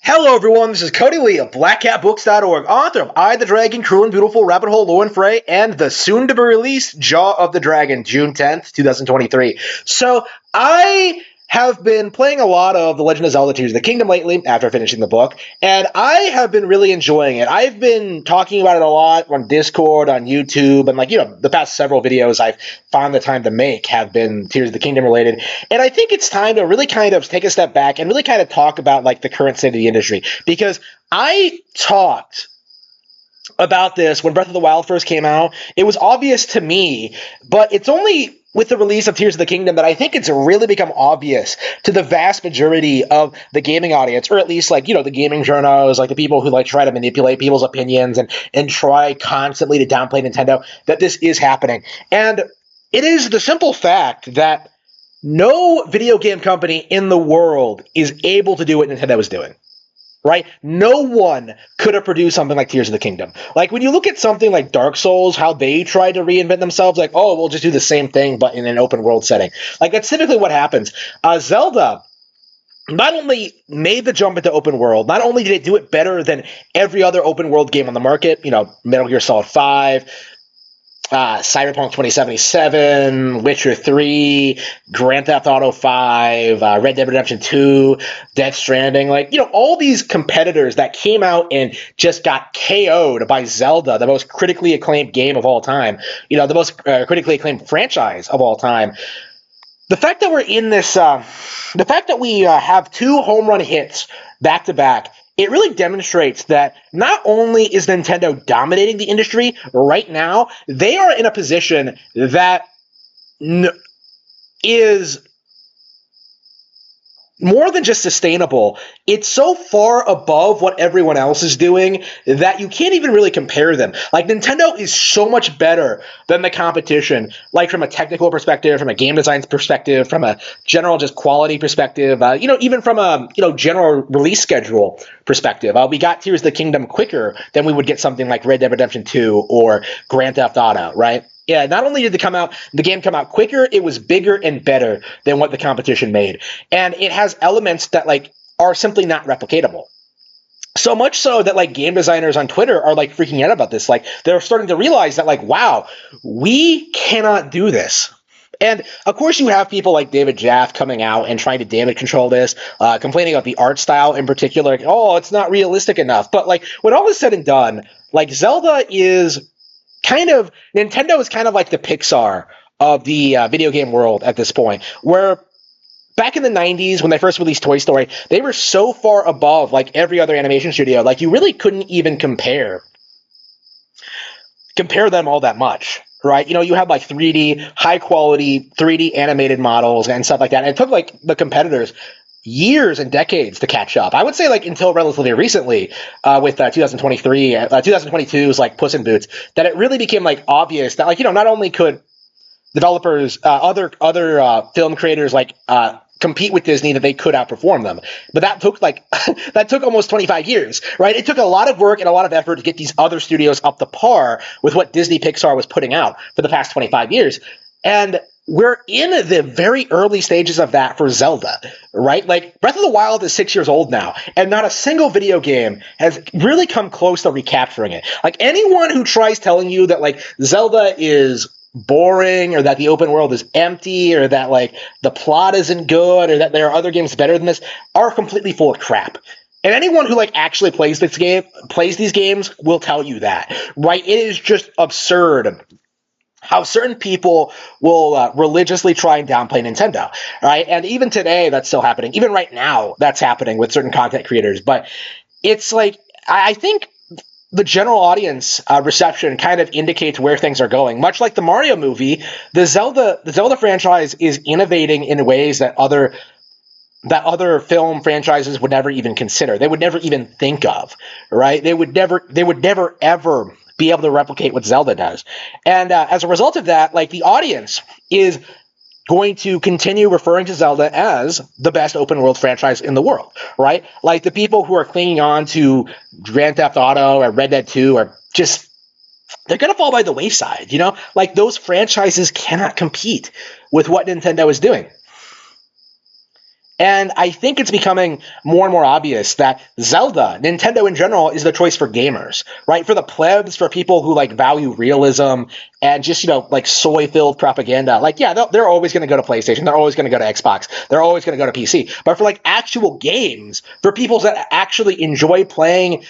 Hello, everyone. This is Cody Lee of BlackCatBooks.org, author of I, the Dragon, Cruel and Beautiful, Rabbit Hole, Lore and Fray, and the soon-to-be-released Jaw of the Dragon, June 10th, 2023. So, I have been playing a lot of The Legend of Zelda Tears of the Kingdom lately after finishing the book, and I have been really enjoying it. I've been talking about it a lot on Discord, on YouTube, and the past several videos I've found the time to make have been Tears of the Kingdom related. And I think it's time to really kind of take a step back and really kind of talk about the current state of the industry, because I talked about this when Breath of the Wild first came out. It was obvious to me, but it's only with the release of Tears of the Kingdom that I think it's really become obvious to the vast majority of the gaming audience, or at least the gaming journos, the people who try to manipulate people's opinions and try constantly to downplay Nintendo, that this is happening. And it is the simple fact that no video game company in the world is able to do what Nintendo is doing. Right? No one could have produced something like Tears of the Kingdom. When you look at something like Dark Souls, how they tried to reinvent themselves, we'll just do the same thing, but in an open world setting. That's typically what happens. Zelda not only made the jump into open world, not only did it do it better than every other open world game on the market, Metal Gear Solid 5, Cyberpunk 2077, Witcher 3, Grand Theft Auto 5, Red Dead Redemption 2, Death Stranding, all these competitors that came out and just got KO'd by Zelda, the most critically acclaimed game of all time, the most critically acclaimed franchise of all time. The fact that we're in this, the fact that we have two home run hits back to back, it really demonstrates that not only is Nintendo dominating the industry right now, they are in a position that is more than just sustainable. It's so far above what everyone else is doing that you can't even really compare them. Nintendo is so much better than the competition, from a technical perspective, from a game design perspective, from a general just quality perspective, even from a general release schedule perspective. We got Tears of the Kingdom quicker than we would get something like Red Dead Redemption 2 or Grand Theft Auto, right? Yeah, not only did the game come out quicker, it was bigger and better than what the competition made. And it has elements that are simply not replicatable. So much so that game designers on Twitter are freaking out about this. They're starting to realize that wow, we cannot do this. And of course you have people like David Jaff coming out and trying to damage control this, complaining about the art style in particular. It's not realistic enough. But when all is said and done, Zelda is Nintendo is kind of like the Pixar of the video game world at this point, where back in the 90s when they first released Toy Story, they were so far above every other animation studio, you really couldn't even compare them all that much. Right? You had 3D, high quality 3D animated models and stuff like that. And it took the competitors years and decades to catch up. I would say until relatively recently, with 2022's Puss in Boots, that it really became obvious that not only could developers, other film creators compete with Disney, that they could outperform them, but that took that took almost 25 years, right? It took a lot of work and a lot of effort to get these other studios up to par with what Disney Pixar was putting out for the past 25 years, and we're in the very early stages of that for Zelda, right? Breath of the Wild is 6 years old now, and not a single video game has really come close to recapturing it. Anyone who tries telling you that Zelda is boring, or that the open world is empty, or that the plot isn't good, or that there are other games better than this, are completely full of crap. And anyone who actually plays these games will tell you that, right? It is just absurd how certain people will religiously try and downplay Nintendo, right? And even today, that's still happening. Even right now, that's happening with certain content creators. But it's I think the general audience reception kind of indicates where things are going. Much like the Mario movie, the Zelda franchise is innovating in ways that other film franchises would never even consider. They would never even think of, right? They would never ever be able to replicate what Zelda does. And as a result of that, the audience is going to continue referring to Zelda as the best open world franchise in the world, right? The people who are clinging on to Grand Theft Auto or Red Dead 2 are just, they're going to fall by the wayside, those franchises cannot compete with what Nintendo is doing. And I think it's becoming more and more obvious that Zelda, Nintendo in general, is the choice for gamers, right? For the plebs, for people who like value realism and just, like soy-filled propaganda. Like, yeah, they're always going to go to PlayStation. They're always going to go to Xbox. They're always going to go to PC. But for like actual games, for people that actually enjoy playing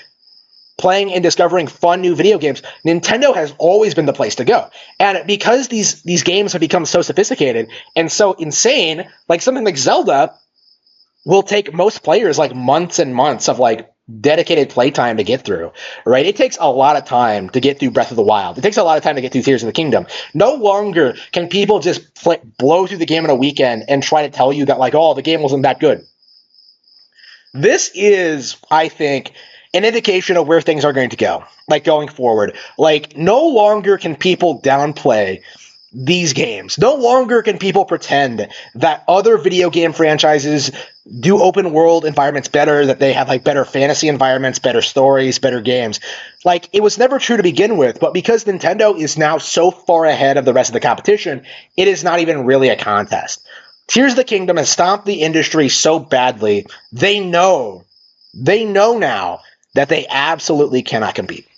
and discovering fun new video games, Nintendo has always been the place to go. And because these games have become so sophisticated and so insane, like something like Zelda will take most players like months and months of like dedicated playtime to get through, right? It takes a lot of time to get through Breath of the Wild. It takes a lot of time to get through Tears of the Kingdom. No longer can people just blow through the game in a weekend and try to tell you that like, oh, the game wasn't that good. This is, I think, an indication of where things are going to go, like going forward. Like, no longer can people downplay these games. No longer can people pretend that other video game franchises do open world environments better, that they have like better fantasy environments, better stories, better games. Like, it was never true to begin with, but because Nintendo is now so far ahead of the rest of the competition, it is not even really a contest. Tears of the Kingdom has stomped the industry so badly, they know now that they absolutely cannot compete.